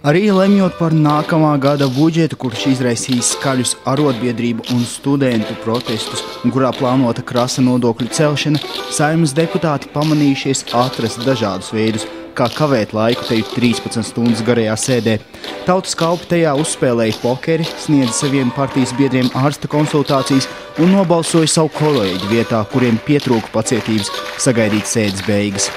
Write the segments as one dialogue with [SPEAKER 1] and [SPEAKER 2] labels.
[SPEAKER 1] Arī lemjot par nākamā gada budžetu, kurš izraisīs skaļus arotbiedrību un studentu protestus, un kurā plānota krasa nodokļu celšana, Saeimas deputāti pamanījušies atrast dažādus veidus, kā kavēt laiku teju 13 stundas garajā sēdē. Tautas kalpi tajā uzspēlēja pokeri, sniedza saviem partijas biedriem ārsta konsultācijas un nobalsoja savu kolēģi vietā, kuriem pietrūka pacietības sagaidīt sēdes beigas.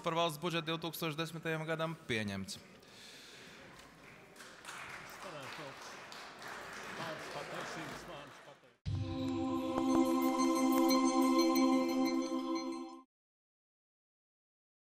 [SPEAKER 2] Par valsts budžetu 2010. gadam pieņemts.